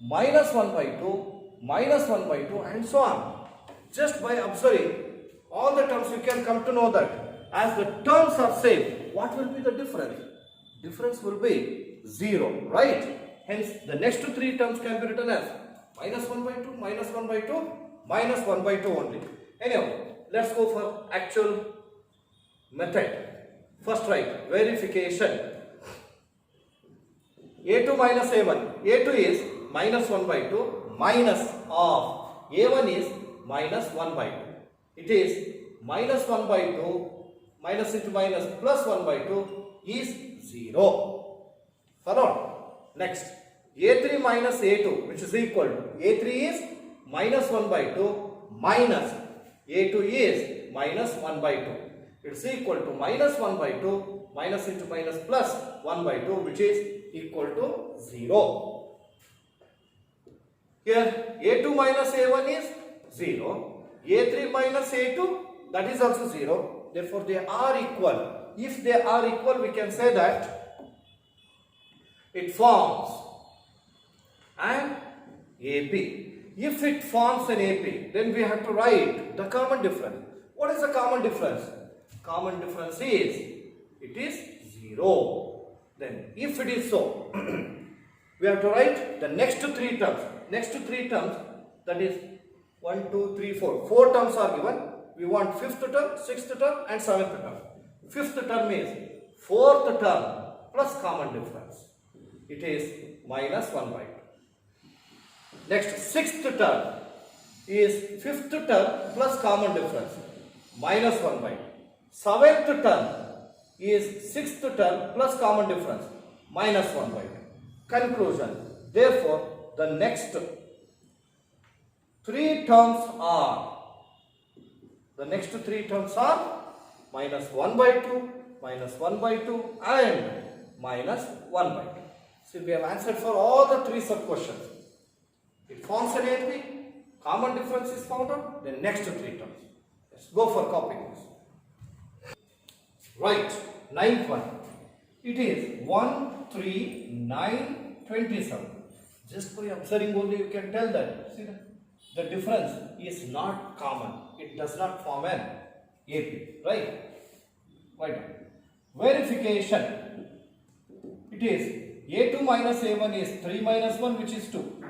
minus 1 by 2, minus 1 by 2 and so on. Just by observing all the terms you can come to know that as the terms are same, what will be the difference? Difference will be 0, right? Hence the next three terms can be written as minus 1 by 2, minus 1 by 2, minus 1 by 2 only. Anyhow, let's go for actual method. First write verification. A2 minus A1. A2 is minus 1 by 2 minus of A1 is minus 1 by 2. It is minus 1 by 2 minus into minus plus 1 by 2 is 0. Followed. Next, A3 minus A2 which is equal to A3 is minus 1 by 2 minus A2 is minus 1 by 2. It's equal to minus 1 by 2 minus into minus plus 1 by 2 which is equal to 0. Here A2 minus A1 is 0. A3 minus A2 that is also 0. Therefore they are equal. If they are equal we can say that it forms an AP. If it forms an AP then we have to write the common difference. What is the common difference? Common difference is, it is 0. Then if it is so, we have to write the next three terms. Next three terms, that is 1, 2, 3, 4. 4 terms are given. We want fifth term, sixth term and seventh term. Fifth term is fourth term plus common difference. It is minus 1 by 2. Next, sixth term is fifth term plus common difference, minus 1 by 2. Seventh term is sixth term plus common difference, minus 1 by 2. Conclusion. Therefore, the next three terms are minus 1 by 2, minus 1 by 2 and minus 1 by 2. So we have answered for all the three sub questions. It forms an AP, common difference is found out, then next three terms. Let's go for copying this. Right, ninth one. It is 1, 3, 9, 27. Just by observing only you can tell that. See that? The difference is not common. It does not form an AP. Right? Right. Verification. It is A2 minus A1 is 3 minus 1, which is 2.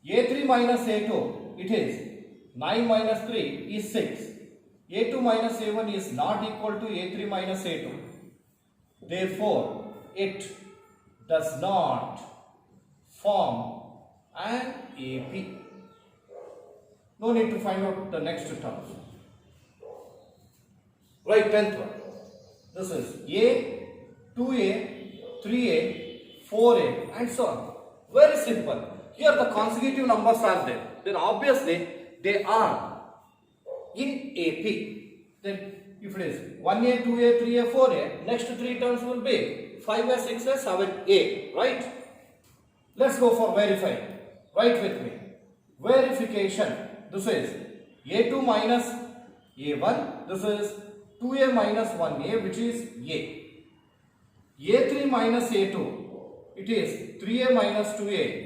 A3 minus A2, it is 9 minus 3 is 6. A2 minus A1 is not equal to A3 minus A2. Therefore, it does not form an AP. No need to find out the next terms. Right, 10th one. This is A, 2A, 3A, 4A and so on. Very simple. Here the consecutive numbers are there. Then obviously they are in AP. Then if it is 1A, 2A, 3A, 4A, next three terms will be 5A, 6A, 7A. Right? Let's go for verifying. Write with me. Verification. This is A2 minus A1. This is 2A minus 1A, which is A. A3 minus A2. It is 3A minus 2A.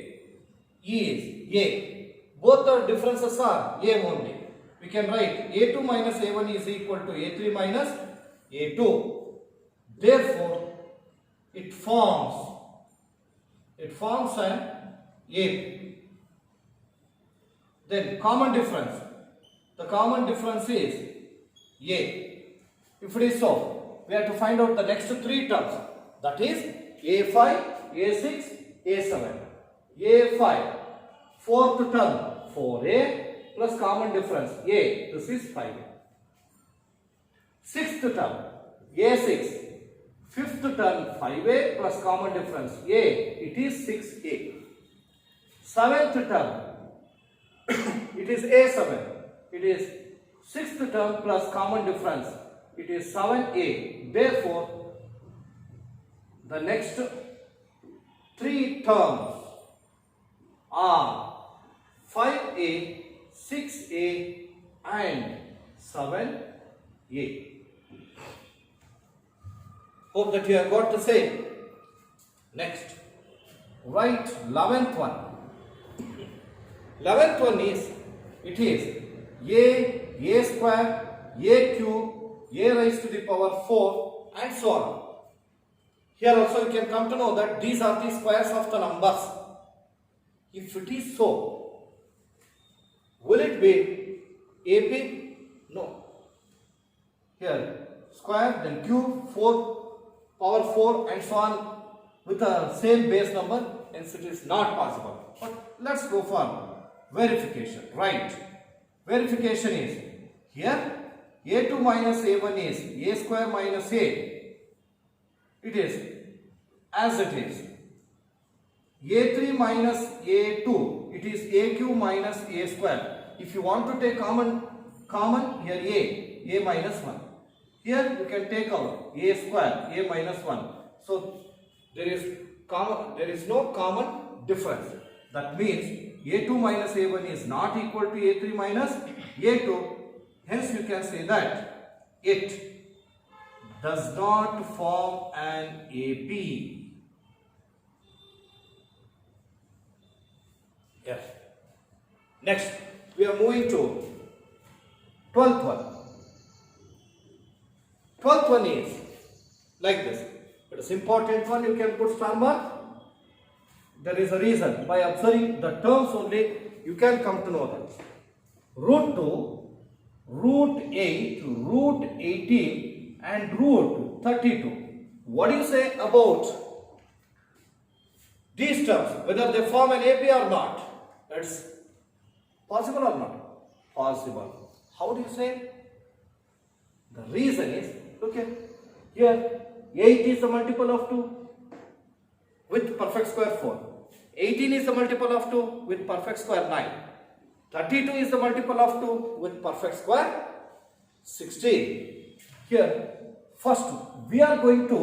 Is A. Both the differences are A only. We can write A2 minus A1 is equal to A3 minus A2. Therefore, it forms an AP. Then common difference. The common difference is A. If it is so, we have to find out the next three terms. That is A5, A6, A7. A5, fourth term 4A plus common difference A. This is 5A. Sixth term A6, fifth term 5A plus common difference A. It is 6A. Seventh term it is A7. It is sixth term plus common difference. It is 7A. Therefore, the next three terms are 5A, 6A and 7A. Hope that you have got the same. Next, write 11th one. 11th one is, it is A square, A cube, A raised to the power 4 and so on. Here also you can come to know that these are the squares of the numbers. If it is so, will it be AP? No. Here square, then cube, 4, power 4 and so on with the same base number, hence it is not possible. But let's go for verification. Right. Verification is here A2 minus A1 is A square minus A. It is as it is. A3 minus A2, it is A cube minus A square. If you want to take common here A minus 1. Here you can take out A square, A minus 1. So there is no common difference. That means A2 minus A1 is not equal to A3 minus A2. Hence you can say that it does not form an AP. Yes. Next, we are moving to 12th one. 12th one is like this. It is important one, you can put star mark. There is a reason. By observing the terms only, you can come to know that. Root 2, root 8, root 18 and root 32. What do you say about these terms? Whether they form an AP or not? It's possible or not? Possible. How do you say? The reason is, look here 8 is the multiple of 2 with perfect square 4. 18 is the multiple of 2 with perfect square 9. 32 is the multiple of 2 with perfect square 16. Here First, we are going to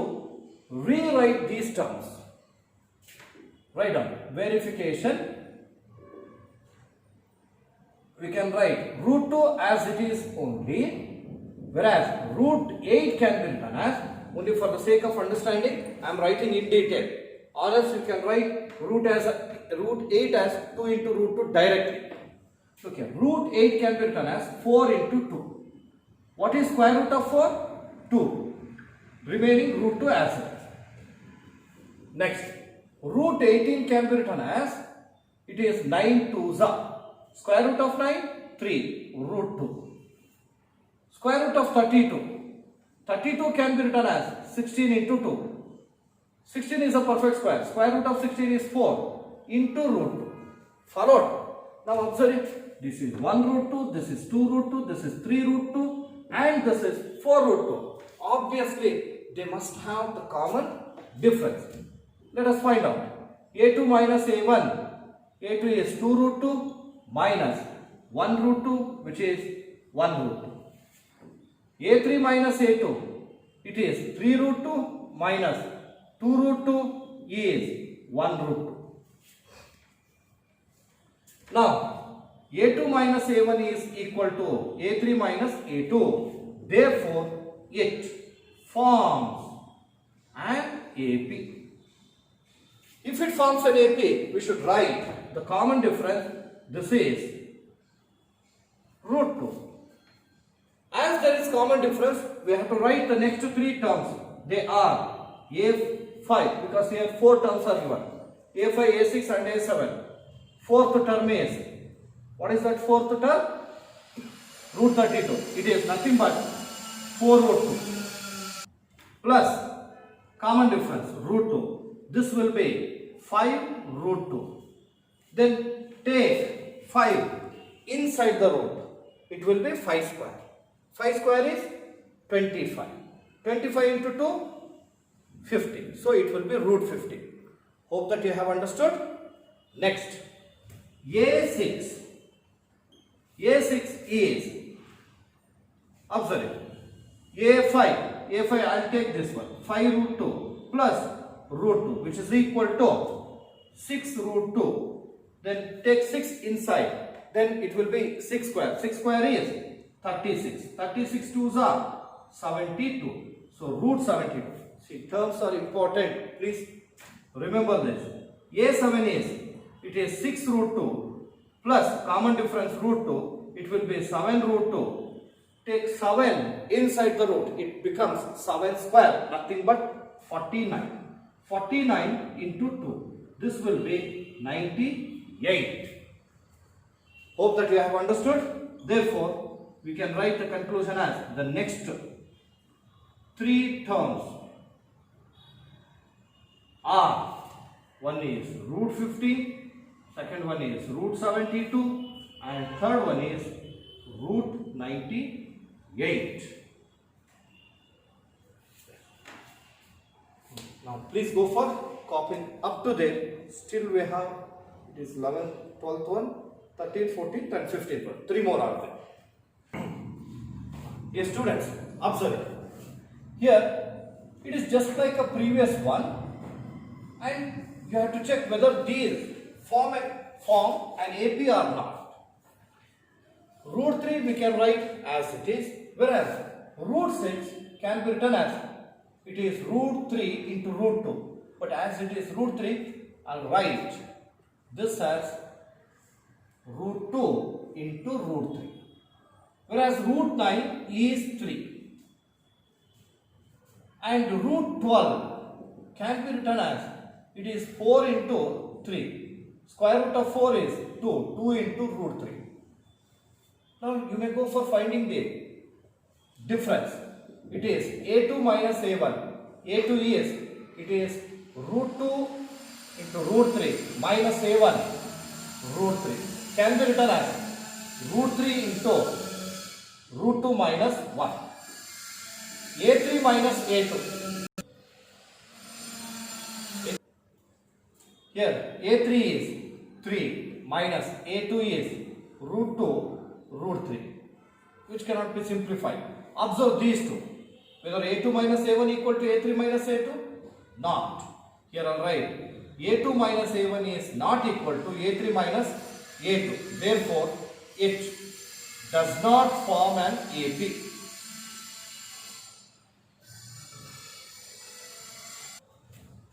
rewrite these terms. Write down verification. We can write root 2 as it is only, whereas root 8 can be written as, only for the sake of understanding, I am writing in detail. Or else you can write root 8 as 2 into root 2 directly. Okay, root 8 can be written as 4 into 2. What is square root of 4? 2. Remaining root 2 as it is. Next, root 18 can be written as, it is 9 2s are. Square root of 9? 3. Root 2. Square root of 32. 32 can be written as 16 into 2. 16 is a perfect square. Square root of 16 is 4 into root 2. Followed. Now observe it. This is 1 root 2, this is 2 root 2, this is 3 root 2 and this is 4 root 2. Obviously, they must have the common difference. Let us find out. A2 minus A1. A2 is 2 root 2 minus 1 root 2 which is 1 root 2. A3 minus A2. It is 3 root 2 minus 2 root 2 is 1 root 2. Now, A2 minus A1 is equal to A3 minus A2. Therefore, it forms an AP. If it forms an AP, we should write the common difference. This is root 2. As there is common difference, we have to write the next 3 terms. They are A5 because here 4 terms are given. A5, A6 and A7. Fourth term is, what is that fourth term? Root 32. It is nothing but 4 root 2 plus common difference root 2. This will be 5 root 2. Then take 5 inside the root. It will be 5 square. 5 square is 25. 25 into 2, 50. So it will be root 50. Hope that you have understood. Next, A6. A6 is, observe it, A5. A5, I will take this one. 5 root 2 plus root 2 which is equal to 6 root 2. Then take 6 inside. Then it will be 6 square. 6 square is 36. 36 2s are 72. So root 72. See, terms are important. Please remember this. A7 is, it is 6 root 2 plus common difference root 2. It will be 7 root 2. Take 7 inside the root. It becomes 7 square. Nothing but 49. 49 into 2. This will be 98. Hope that you have understood. Therefore, we can write the conclusion as the next 3 terms are, one is root 50, second one is root 72 and third one is root 98. Now please go for copying up to there. Still we have, it is 11th, 12th one, 13th, 14th and 15th one. 3 more are there. Yes students, observe it. Here it is just like a previous one and you have to check whether these form an AP or not. Root 3 we can write as it is, whereas root 6 can be written as, it is root 3 into root 2. But as it is root 3, I will write this as root 2 into root 3. Whereas root 9 is 3. And root 12 can be written as, it is 4 into 3. Square root of 4 is 2. 2 into root 3. Now you may go for finding the difference. It is A2 minus A1. A2 is, it is root 2 into root 3 minus A1 root 3. Can be written as root 3 into root 2 minus 1. A3 minus A2. Here A3 is 3 minus A2 is root 2 root 3, which cannot be simplified. Observe these two. Whether A2 minus A1 equal to A3 minus A2? Not. Here I'll write A2 minus A1 is not equal to A3 minus A2. Therefore, it does not form an AP.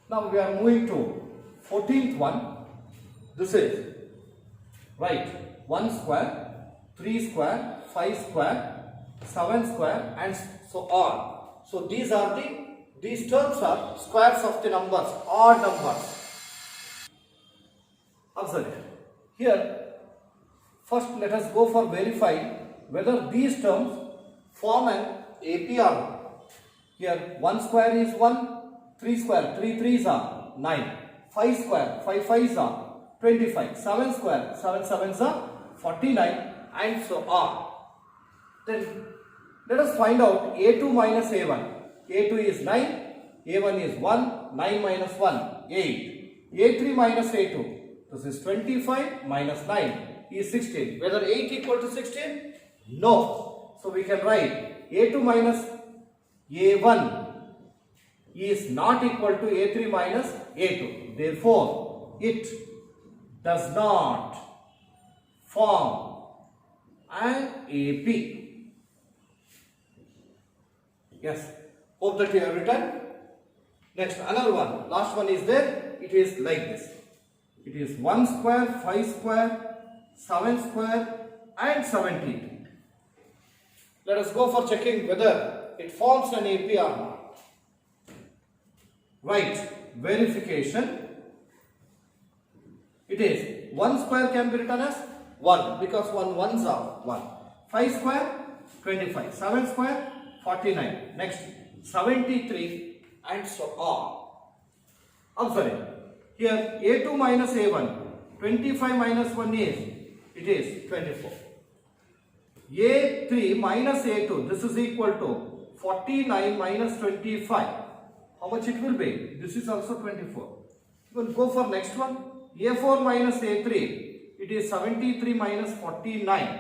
Now we are moving to 14th one. This is right 1 square, 3 square, 5 square, 7 square and so on. So these terms are squares of the numbers, odd numbers. Observe it. Here first let us go for verifying whether these terms form an AP or not. Here 1 square is 1, 3 square, 3 3s are 9, 5 square, 5 5s are 25, 7 square, 7 7s are 49 and so on. Then let us find out A2 minus A1. A2 is 9, A1 is 1, 9 minus 1, 8. A3 minus A2, this is 25 minus 9 is 16. Whether 8 equal to 16? No. So we can write A2 minus A1 is not equal to A3 minus A2. Therefore, it does not form an AP. Yes. Hope that you have written. Next, another one. Last one is there. It is like this. It is 1 square, 5 square, 7 square and 17. Let us go for checking whether it forms an AP or not. Right. Verification. It is 1 square can be written as 1 because 1 ones are 1. 5 square 25. 7 square 49. Next 73 and so on. Observe. Here A2 minus A1. 25 minus 1 is, it is 24. A3 minus A2. This is equal to 49 minus 25. How much it will be? This is also 24. We will go for next one. A4 minus A3. It is 73 minus 49.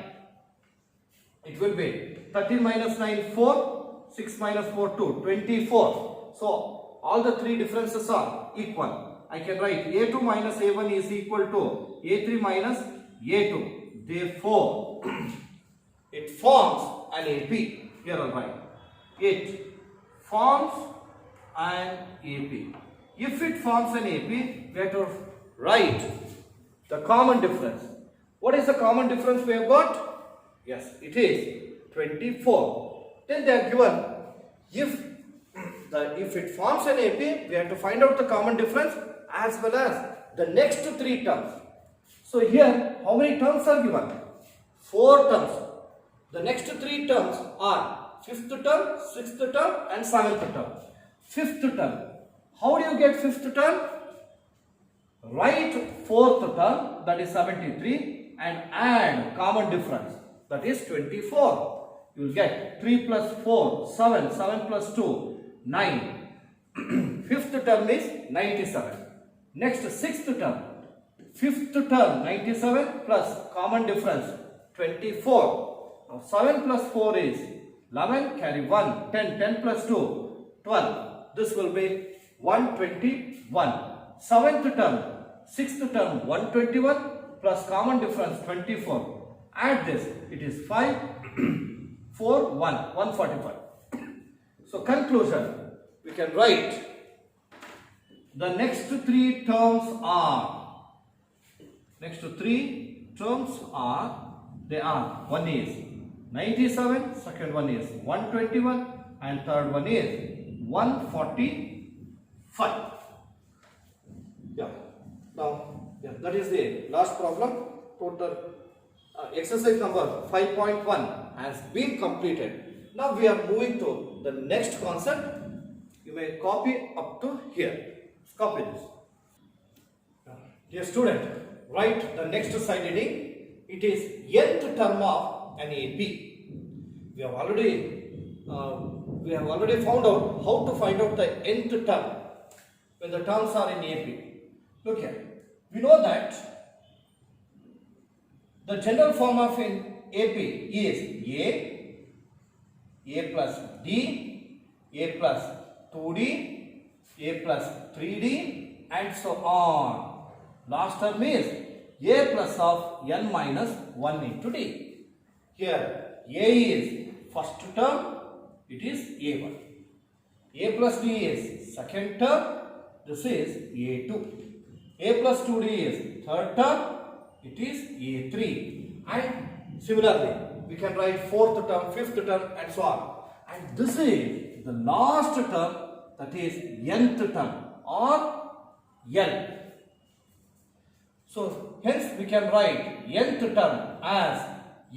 It will be 30 minus 9, 4. 6 minus 4, 2. 24. So, all the three differences are equal. I can write A2 minus A1 is equal to A3 minus A2. Therefore, it forms an AP. Here I'll write. It forms an AP. If it forms an AP, we have to write the common difference. What is the common difference we have got? Yes, it is 24. Then they are given if it forms an AP, we have to find out the common difference as well as the next three terms. So here, how many terms are given? 4 terms. The next three terms are 5th term, 6th term and 7th term. 5th term. How do you get 5th term? Write 4th term, that is 73, and add common difference, that is 24. You will get 3 plus 4, 7, 7 plus 2, 9. 5th term is 97. Next 6th term. 5th term 97 plus common difference 24. Now 7 plus 4 is 11, carry 1, 10, 10 plus 2, 12. This will be 121. 7th term, 6th term 121 plus common difference 24. Add this, it is 5, 4, 1, 145. So conclusion, we can write the next three terms are, they are, one is 97, second one is 121 and third one is 145. Yeah. Now, that is the last problem. Total exercise number 5.1 has been completed. Now we are moving to the next concept. You may copy up to here. Copy this. Dear student, write the next side heading. It is nth term of an AP. We have already found out how to find out the nth term when the terms are in AP. Look here. We know that the general form of an AP is A plus D, a plus 2d, a plus 3d and so on. Last term is a plus of n minus 1 into d. Here a is first term, it is a1. A plus d is second term, this is a2. A plus 2d is third term, it is a3. And similarly, we can write fourth term, fifth term and so on. And this is the last term, that is nth term or n. So hence we can write nth term as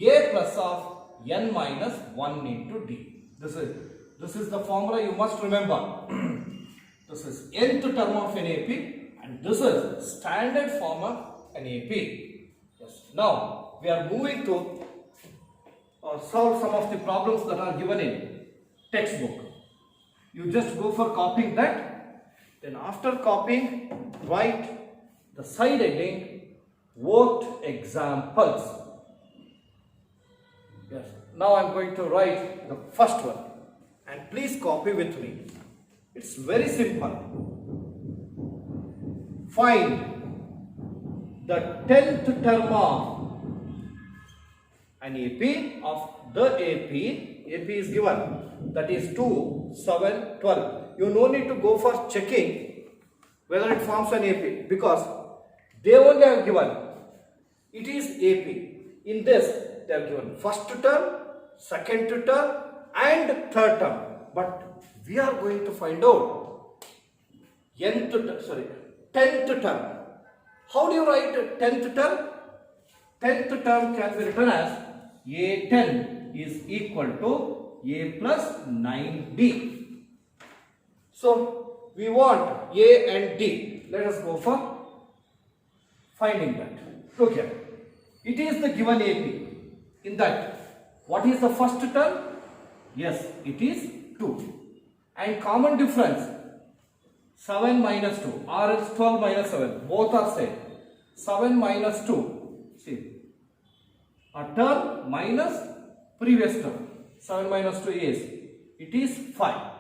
a plus of n minus 1 into d. This is the formula you must remember. This is nth term of NAP and this is standard form of NAP. Yes. Now we are moving to solve some of the problems that are given in textbook. You just go for copying that. Then after copying, write the side heading worked examples. Yes. Now I am going to write the first one and please copy with me. It's very simple. Find the 10th term of an AP of the AP. AP is given, that is 2, 7, 12. You no need to go for checking whether it forms an AP because they only have given it is AP. In this they have given first term, second term and third term. But we are going to find out 10th term. How do you write 10th term? 10th term can be written as A10 is equal to A plus 9D. So we want A and D. Let us go for finding that. Look here. It is the given AP. In that, what is the first term? Yes, it is 2. And common difference 7 minus 2 or else 12 minus 7. Both are same. 7 minus 2. See. A term minus previous term. 7 minus 2 is, it is 5.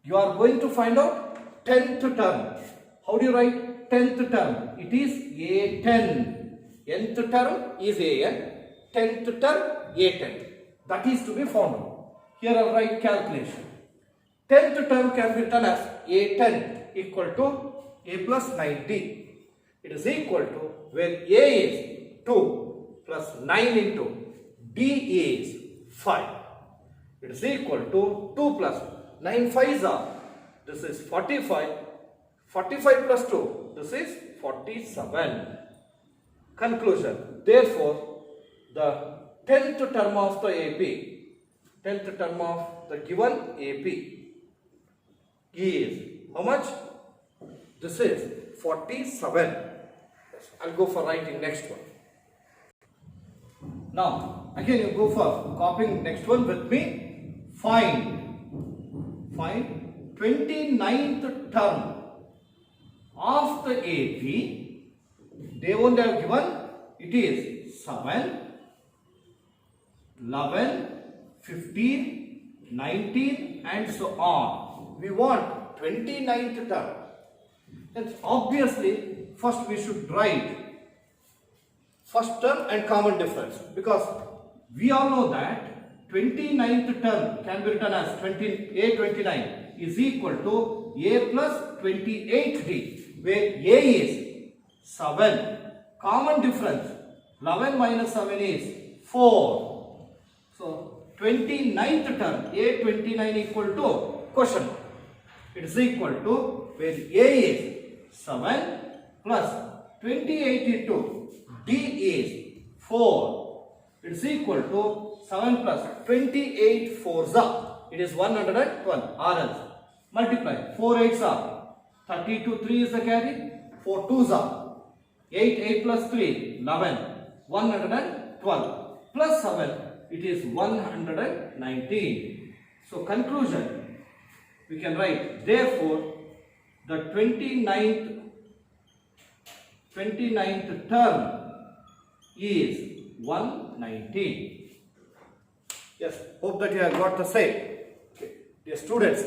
You are going to find out 10th term. How do you write 10th term? It is A10. Nth term is An. 10th term A10. That is to be found out. Here I will write calculation. 10th term can be written as A10 equal to A plus 9D. It is equal to where A is 2 plus 9 into D is 5. It is equal to 2 plus 9 5s are. This is 45. 45 plus 2. This is 47. Conclusion. Therefore, the 10th term of the AP, 10th term of the given AP is how much? This is 47. I'll go for writing next one. Now, again you go for copying next one with me. Find 29th term of the AP. They won't have given, it is 7, 11, 15, 19 and so on. We want 29th term. And obviously, first we should write first term and common difference because we all know that 29th term can be written as A29 is equal to A plus 28D where A is 7. Common difference 11 minus 7 is 4. So 29th term A29 equal to question mark. It is equal to where A is 7 plus 28 into D is 4. It is equal to 7 plus 28 4s are. It is 112 or else. Multiply 4 8s are. 32 3 is the carry. 4 2s are. 8 plus 3, 11, 112 plus 7, it is 119. So conclusion, we can write, therefore, the 29th term is 119. Yes, hope that you have got the same. Okay. Dear students,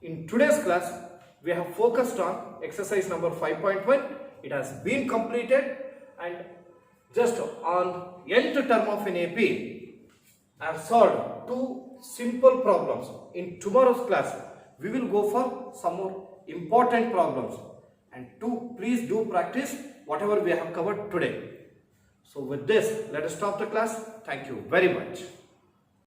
In today's class, we have focused on exercise number 5.1. It has been completed, and just on nth term of an AP, I have solved two simple problems. In tomorrow's class, we will go for some more important problems. And please do practice whatever we have covered today. So with this, let us stop the class. Thank you very much.